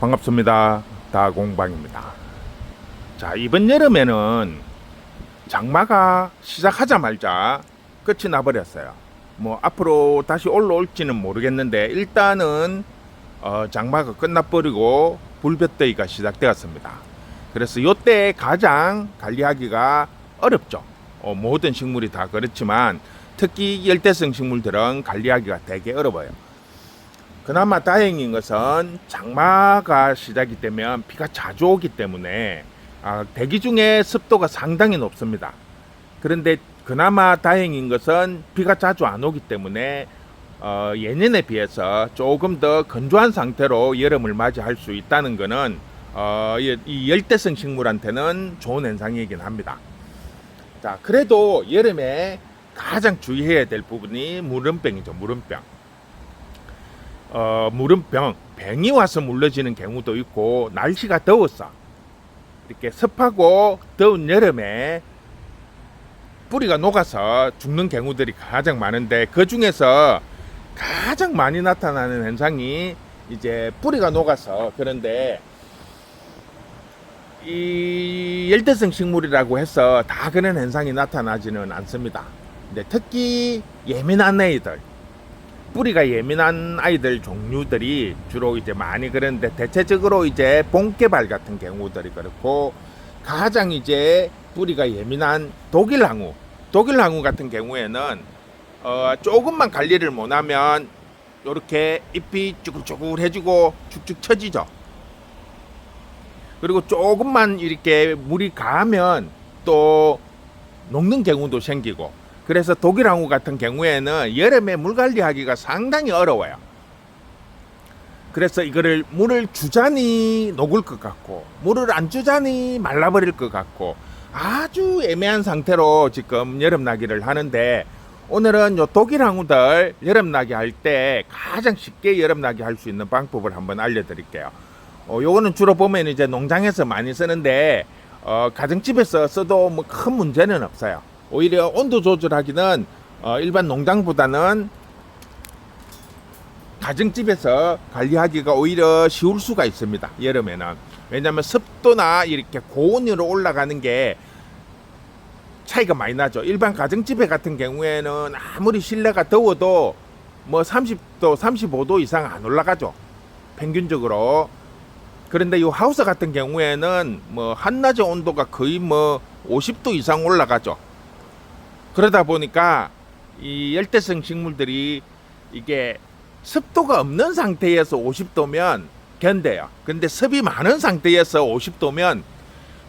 반갑습니다. 다공방입니다. 자, 이번 여름에는 장마가 시작하자마자 끝이 나버렸어요. 뭐 앞으로 다시 올라올지는 모르겠는데 일단은 장마가 끝나버리고 불볕더위가 시작되었습니다. 그래서 이때 가장 관리하기가 어렵죠. 모든 식물이 다 그렇지만 특히 열대성 식물들은 관리하기가 되게 어려워요. 그나마 다행인 것은 장마가 시작이 되면 비가 자주 오기 때문에 대기 중에 습도가 상당히 높습니다. 그런데 그나마 다행인 것은 비가 자주 안 오기 때문에 예년에 비해서 조금 더 건조한 상태로 여름을 맞이할 수 있다는 것은 이 열대성 식물한테는 좋은 현상이긴 합니다. 자, 그래도 여름에 가장 주의해야 될 부분이 물음병이죠. 물음병. 물음병, 병이 와서 물러지는 경우도 있고, 날씨가 더워서 이렇게 습하고 더운 여름에 뿌리가 녹아서 죽는 경우들이 가장 많은데, 그 중에서 가장 많이 나타나는 현상이 이제 뿌리가 녹아서, 그런데 이 열대성 식물이라고 해서 다 그런 현상이 나타나지는 않습니다. 근데 특히 예민한 아이들, 뿌리가 예민한 아이들 종류들이 주로 이제 많이 그런데, 대체적으로 이제 본개발 같은 경우들이 그렇고, 가장 이제 뿌리가 예민한 독일항우 같은 경우에는 조금만 관리를 못하면 이렇게 잎이 쭈글쭈글해지고 축축 처지죠. 그리고 조금만 이렇게 물이 가면 또 녹는 경우도 생기고, 그래서 독일항우 같은 경우에는 여름에 물 관리하기가 상당히 어려워요. 그래서 이거를 물을 주자니 녹을 것 같고, 물을 안 주자니 말라버릴 것 같고, 아주 애매한 상태로 지금 여름나기를 하는데, 오늘은 요 독일항우들 여름나기 할 때 가장 쉽게 여름나기 할 수 있는 방법을 한번 알려드릴게요. 요거는 주로 보면 이제 농장에서 많이 쓰는데, 가정집에서 써도 뭐 큰 문제는 없어요. 오히려 온도 조절하기는 일반 농장보다는 가정집에서 관리하기가 오히려 쉬울 수가 있습니다. 여름에는. 왜냐하면 습도나 이렇게 고온으로 올라가는 게 차이가 많이 나죠. 일반 가정집에 같은 경우에는 아무리 실내가 더워도 뭐 30도, 35도 이상 안 올라가죠. 평균적으로. 그런데 이 하우스 같은 경우에는 뭐 한낮의 온도가 거의 뭐 50도 이상 올라가죠. 그러다 보니까 이 열대성 식물들이 이게 습도가 없는 상태에서 50도면 견뎌요. 근데 습이 많은 상태에서 50도면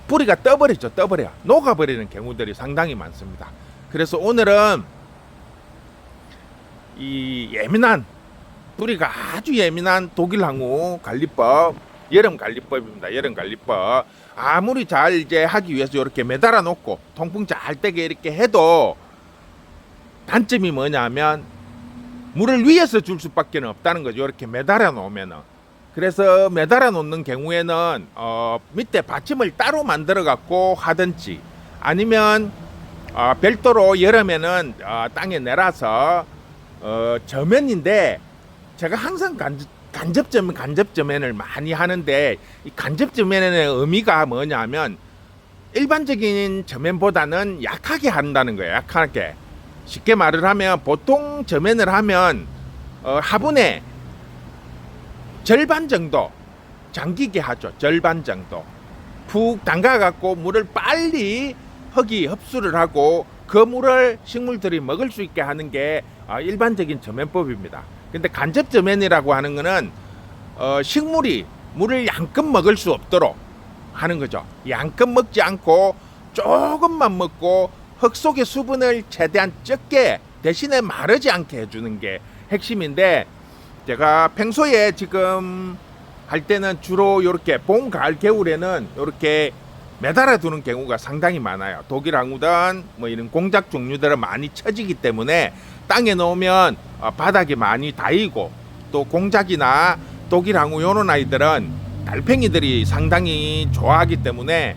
뿌리가 떠버려. 녹아버리는 경우들이 상당히 많습니다. 그래서 오늘은 이 예민한, 뿌리가 아주 예민한 독일항우 관리법, 여름 관리법입니다. 여름 관리법. 아무리 잘 이제 하기 위해서 이렇게 매달아 놓고 통풍 잘 되게 이렇게 해도 단점이 뭐냐면 물을 위에서 줄 수밖에 없다는 거죠. 이렇게 매달아 놓으면은. 그래서 매달아 놓는 경우에는 밑에 받침을 따로 만들어 갖고 하든지, 아니면 별도로 여름에는 땅에 내려서 저면인데, 제가 항상 간접저면을 많이 하는데, 이 간접저면의 의미가 뭐냐면 일반적인 저면보다는 약하게 한다는 거예요. 약하게. 쉽게 말을 하면 보통 저면을 하면 화분에 절반 정도 잠기게 하죠. 절반 정도 푹 담가 갖고 물을 빨리 흙이 흡수를 하고 그 물을 식물들이 먹을 수 있게 하는 게 일반적인 저면법입니다. 근데 간접 저면이라고 하는 거는 식물이 물을 양껏 먹을 수 없도록 하는 거죠. 양껏 먹지 않고 조금만 먹고 흙 속의 수분을 최대한 적게, 대신에 마르지 않게 해주는 게 핵심인데, 제가 평소에 지금 할 때는 주로 이렇게 봄, 가을, 겨울에는 이렇게 매달아 두는 경우가 상당히 많아요. 독일항우든 뭐 이런 공작 종류들은 많이 처지기 때문에 땅에 놓으면 바닥이 많이 닿이고, 또 공작이나 독일항우 요런 아이들은 달팽이들이 상당히 좋아하기 때문에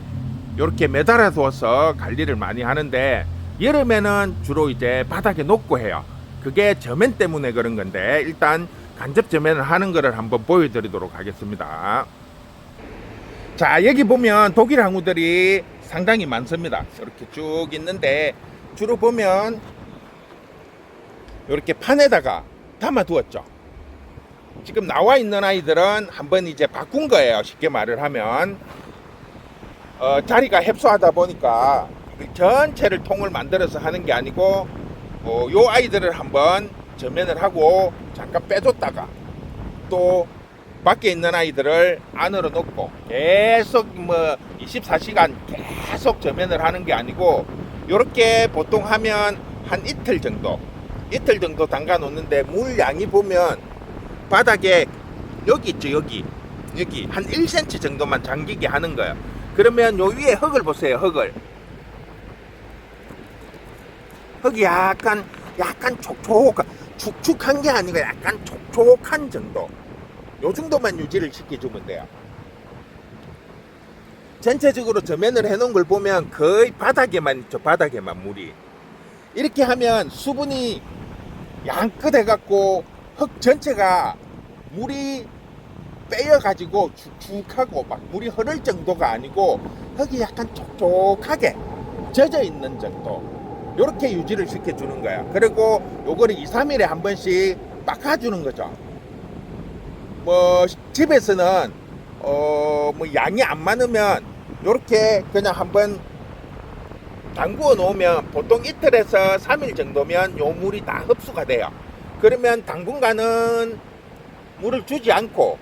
이렇게 매달아 두어서 관리를 많이 하는데, 여름에는 주로 이제 바닥에 놓고 해요. 그게 저면 때문에 그런 건데, 일단 간접 저면을 하는 거를 한번 보여드리도록 하겠습니다. 자, 여기 보면 독일 항우들이 상당히 많습니다. 이렇게 쭉 있는데 주로 보면 이렇게 판에다가 담아 두었죠. 지금 나와 있는 아이들은 한번 이제 바꾼 거예요. 쉽게 말을 하면 자리가 협소하다 보니까 전체를 통을 만들어서 하는 게 아니고 요 아이들을 한번 저면을 하고 잠깐 빼줬다가 또 밖에 있는 아이들을 안으로 넣고 계속 24시간 계속 저면을 하는 게 아니고 요렇게 보통 하면 한 이틀 정도 담가 놓는데 물 양이 보면 바닥에 여기 있죠. 여기 한 1cm 정도만 잠기게 하는 거예요. 그러면 요 위에 흙을 보세요. 흙이 약간 축축한 게 아니고 약간 촉촉한 정도, 요 정도만 유지를 시켜주면 돼요. 전체적으로 저면을 해놓은 걸 보면 거의 바닥에만 있죠. 바닥에만 물이. 이렇게 하면 수분이 양끝 해갖고 흙 전체가 물이 빼여가지고 축축하고 막 물이 흐를 정도가 아니고 흙이 약간 촉촉하게 젖어 있는 정도, 요렇게 유지를 시켜주는 거야. 그리고 요거를 2, 3일에 한 번씩 닦아주는 거죠. 집에서는 양이 안 많으면 요렇게 그냥 한번 담그어 놓으면 보통 이틀에서 3일 정도면 요 물이 다 흡수가 돼요. 그러면 당분간은 물을 주지 않고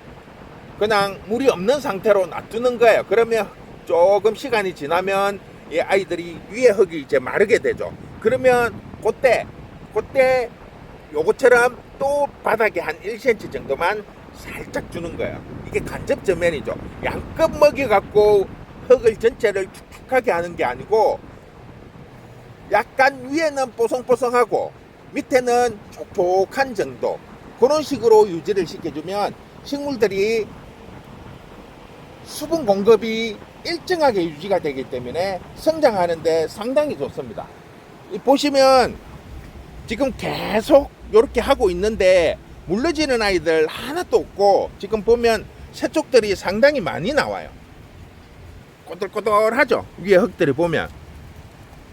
그냥 물이 없는 상태로 놔두는 거예요. 그러면 조금 시간이 지나면 이 아이들이 위에 흙이 이제 마르게 되죠. 그러면 그때 요것처럼 또 바닥에 한 1cm 정도만 살짝 주는 거예요. 이게 간접 저면이죠. 양껏 먹여갖고 흙을 전체를 축축하게 하는 게 아니고 약간 위에는 뽀송뽀송하고 밑에는 촉촉한 정도, 그런 식으로 유지를 시켜주면 식물들이 수분 공급이 일정하게 유지가 되기 때문에 성장하는데 상당히 좋습니다. 보시면 지금 계속 이렇게 하고 있는데 물러지는 아이들 하나도 없고, 지금 보면 새쪽들이 상당히 많이 나와요. 꼬들꼬들하죠. 위에 흙들이 보면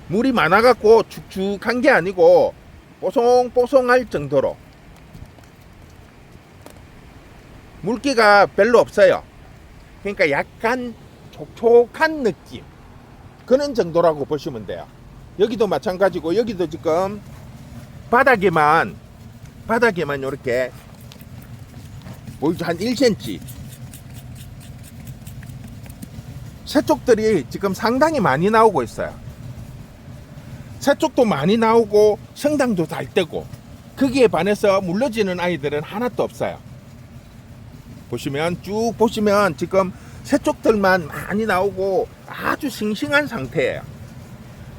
물이 많아갖고 축축한 게 아니고 뽀송뽀송할 정도로 물기가 별로 없어요. 그러니까 약간 촉촉한 느낌, 그런 정도라고 보시면 돼요. 여기도 마찬가지고, 여기도 지금 바닥에만 이렇게 보이죠? 한 1cm 새쪽들이 지금 상당히 많이 나오고 있어요. 새쪽도 많이 나오고 성장도 잘 되고, 거기에 반해서 물러지는 아이들은 하나도 없어요. 쭉 보시면 지금 새쪽들만 많이 나오고 아주 싱싱한 상태예요.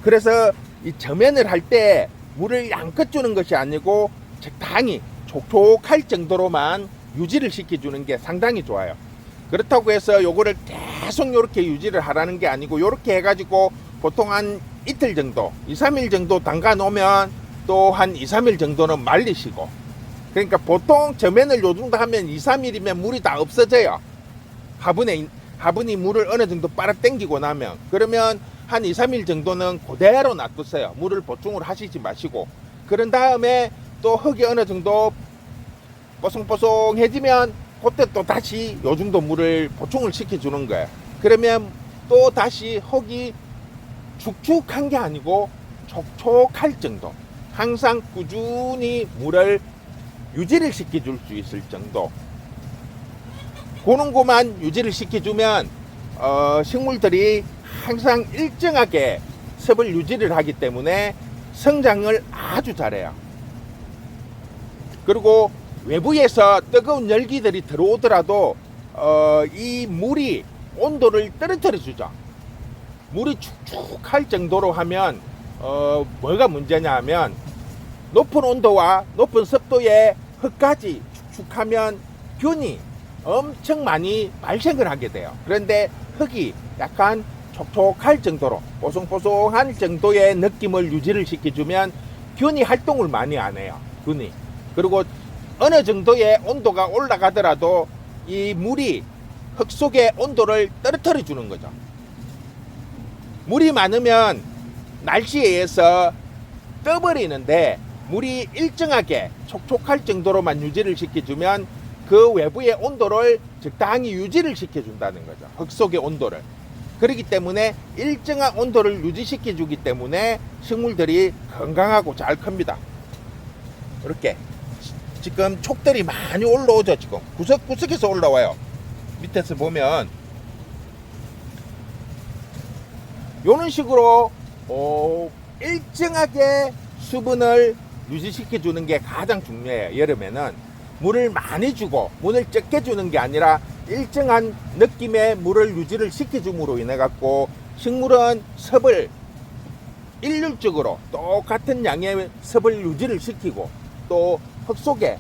그래서 이 저면을 할 때 물을 양껏 주는 것이 아니고 적당히 촉촉할 정도로만 유지를 시켜주는 게 상당히 좋아요. 그렇다고 해서 요거를 계속 이렇게 유지를 하라는 게 아니고, 요렇게 해가지고 보통 한 이틀 정도, 2, 3일 정도 담가 놓으면 또 한 2, 3일 정도는 말리시고, 그러니까 보통 저면을 요 정도 하면 2, 3일이면 물이 다 없어져요. 화분이 물을 어느 정도 빨아 당기고 나면. 그러면 한 2, 3일 정도는 그대로 놔두세요. 물을 보충을 하시지 마시고. 그런 다음에 또 흙이 어느 정도 뽀송뽀송해지면 그때 또 다시 요 정도 물을 보충을 시켜주는 거예요. 그러면 또 다시 흙이 축축한 게 아니고 촉촉할 정도, 항상 꾸준히 물을 유지를 시켜줄 수 있을 정도, 그런 것만 유지를 시켜주면 식물들이 항상 일정하게 습을 유지를 하기 때문에 성장을 아주 잘해요. 그리고 외부에서 뜨거운 열기들이 들어오더라도 이 물이 온도를 떨어뜨려 주죠. 물이 축축할 정도로 하면 뭐가 문제냐 하면, 높은 온도와 높은 습도의 흙까지 축축하면 균이 엄청 많이 발생을 하게 돼요. 그런데 흙이 약간 촉촉할 정도로 뽀송뽀송한 정도의 느낌을 유지를 시켜주면 균이 활동을 많이 안 해요. 그리고 어느 정도의 온도가 올라가더라도 이 물이 흙 속의 온도를 떨어뜨려 주는 거죠. 물이 많으면 날씨에 의해서 떠버리는데 물이 일정하게 촉촉할 정도로만 유지를 시켜주면 그 외부의 온도를 적당히 유지를 시켜준다는 거죠. 흙 속의 온도를. 그렇기 때문에 일정한 온도를 유지시켜주기 때문에 식물들이 건강하고 잘 큽니다. 이렇게 지금 촉들이 많이 올라오죠. 지금 구석구석에서 올라와요. 밑에서 보면 이런 식으로 일정하게 수분을 유지시켜 주는 게 가장 중요해요. 여름에는 물을 많이 주고 물을 적게 주는 게 아니라 일정한 느낌의 물을 유지를 시켜줌으로 인해 갖고 식물은 섭을 일률적으로 똑같은 양의 섭을 유지를 시키고 또 흙 속에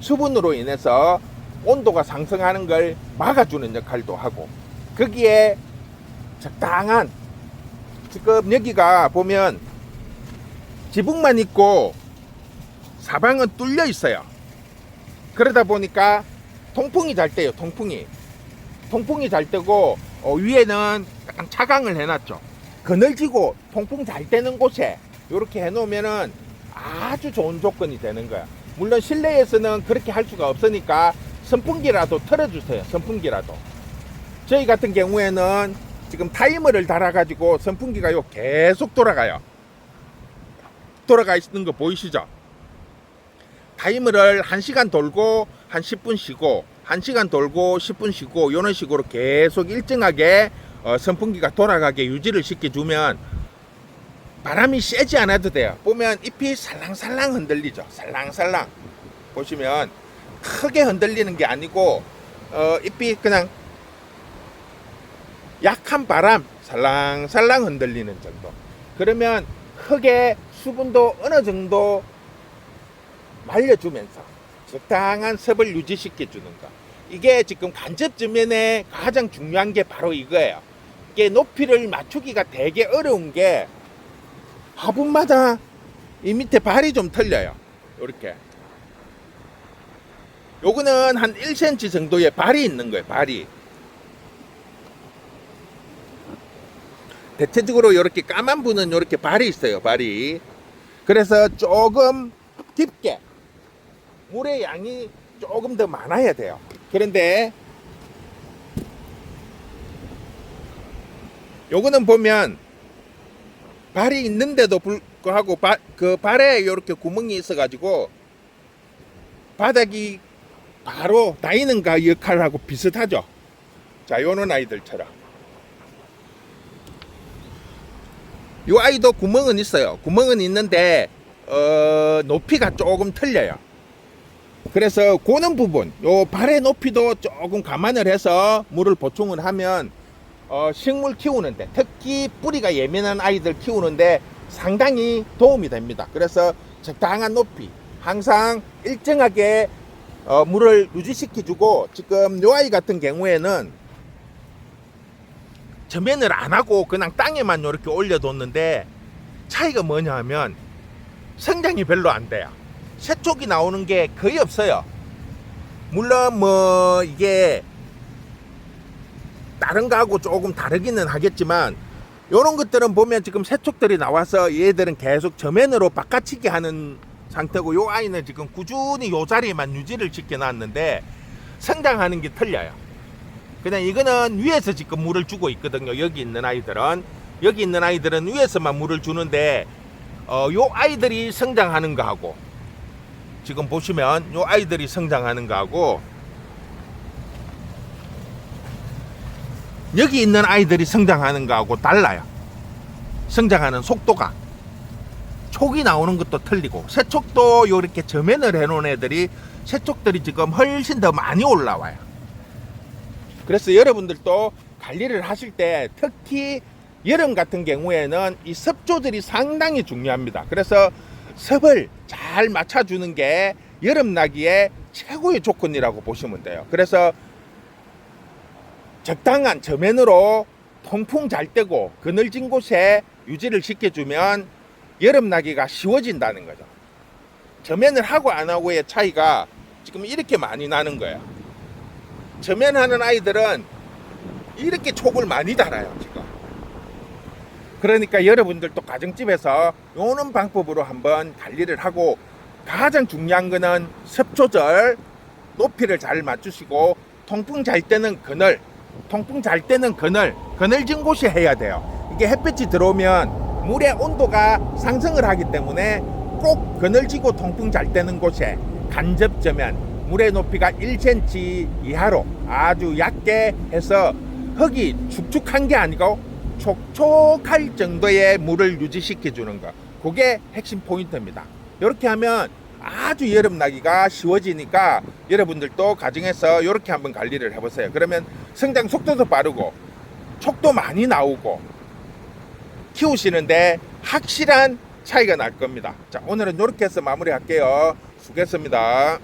수분으로 인해서 온도가 상승하는 걸 막아주는 역할도 하고, 거기에 적당한, 지금 여기가 보면 지붕만 있고 사방은 뚫려 있어요. 그러다 보니까 통풍이 잘 돼요. 통풍이 잘 되고 위에는 약간 차강을 해놨죠. 그늘지고 통풍 잘 되는 곳에 이렇게 해놓으면은 아주 좋은 조건이 되는 거야. 물론 실내에서는 그렇게 할 수가 없으니까 선풍기라도 틀어주세요. 선풍기라도. 저희 같은 경우에는 지금 타이머를 달아가지고 선풍기가 계속 돌아가요. 돌아가 있는 거 보이시죠? 타이머를 1시간 돌고 한 10분 쉬고 1시간 돌고 10분 쉬고 이런 식으로 계속 일정하게 선풍기가 돌아가게 유지를 시켜주면 바람이 세지 않아도 돼요. 보면 잎이 살랑살랑 흔들리죠. 살랑살랑. 보시면 크게 흔들리는 게 아니고 잎이 그냥 약한 바람 살랑살랑 흔들리는 정도. 그러면 흙의 수분도 어느 정도 말려주면서 적당한 습을 유지시켜 주는 거. 이게 지금 간접 지면에 가장 중요한 게 바로 이거예요. 이게 높이를 맞추기가 되게 어려운 게 화분마다 이 밑에 발이 좀 틀려요. 이렇게. 요거는 한 1cm 정도의 발이 있는 거예요. 발이. 대체적으로 이렇게 까만 분은 이렇게 발이 있어요. 발이. 그래서 조금 깊게 물의 양이 조금 더 많아야 돼요. 그런데 요거는 보면 발이 있는데도 불구하고 그 발에 이렇게 구멍이 있어가지고 바닥이 바로 닿이는 가 역할하고 비슷하죠. 자, 요런 아이들처럼. 요 아이도 구멍은 있어요. 구멍은 있는데 높이가 조금 틀려요. 그래서 고는 부분, 요 발의 높이도 조금 감안을 해서 물을 보충을 하면 식물 키우는데, 특히 뿌리가 예민한 아이들 키우는데 상당히 도움이 됩니다. 그래서 적당한 높이, 항상 일정하게 물을 유지시켜주고, 지금 요 아이 같은 경우에는 저면을 안 하고 그냥 땅에만 이렇게 올려뒀는데 차이가 뭐냐 하면 성장이 별로 안 돼요. 새촉이 나오는 게 거의 없어요. 물론 뭐 이게 다른 거하고 조금 다르기는 하겠지만 이런 것들은 보면 지금 새촉들이 나와서 얘들은 계속 저면으로 바깥치기 하는 상태고, 요 아이는 지금 꾸준히 요 자리에만 유지를 시켜놨는데 성장하는 게 틀려요. 그냥 이거는 위에서 지금 물을 주고 있거든요. 여기 있는 아이들은 위에서만 물을 주는데 요 아이들이 성장하는 거하고, 지금 보시면 요 아이들이 성장하는 거하고 여기 있는 아이들이 성장하는 거하고 달라요. 성장하는 속도가, 촉이 나오는 것도 틀리고, 새촉도 이렇게 저면을 해놓은 애들이, 새촉들이 지금 훨씬 더 많이 올라와요. 그래서 여러분들도 관리를 하실 때 특히 여름 같은 경우에는 이 습조들이 상당히 중요합니다. 그래서 습을 잘 맞춰주는 게 여름나기의 최고의 조건이라고 보시면 돼요. 그래서 적당한 저면으로 통풍 잘 되고 그늘진 곳에 유지를 시켜주면 여름나기가 쉬워진다는 거죠. 저면을 하고 안 하고의 차이가 지금 이렇게 많이 나는 거예요. 저면하는 아이들은 이렇게 촉을 많이 달아요 지금. 그러니까 여러분들도 가정집에서 요런 방법으로 한번 관리를 하고, 가장 중요한 거는 습 조절, 높이를 잘 맞추시고, 통풍 잘 때는 그늘, 그늘진 곳이 해야 돼요. 이게 햇빛이 들어오면 물의 온도가 상승을 하기 때문에 꼭 그늘지고 통풍 잘 되는 곳에, 간접저면, 물의 높이가 1cm 이하로 아주 얕게 해서 흙이 축축한 게 아니고 촉촉할 정도의 물을 유지시켜 주는 거, 그게 핵심 포인트입니다. 이렇게 하면 아주 여름 나기가 쉬워지니까 여러분들도 가정에서 이렇게 한번 관리를 해보세요. 그러면 성장 속도도 빠르고 촉도 많이 나오고 키우시는데 확실한 차이가 날 겁니다. 자, 오늘은 이렇게 해서 마무리할게요. 수고했습니다.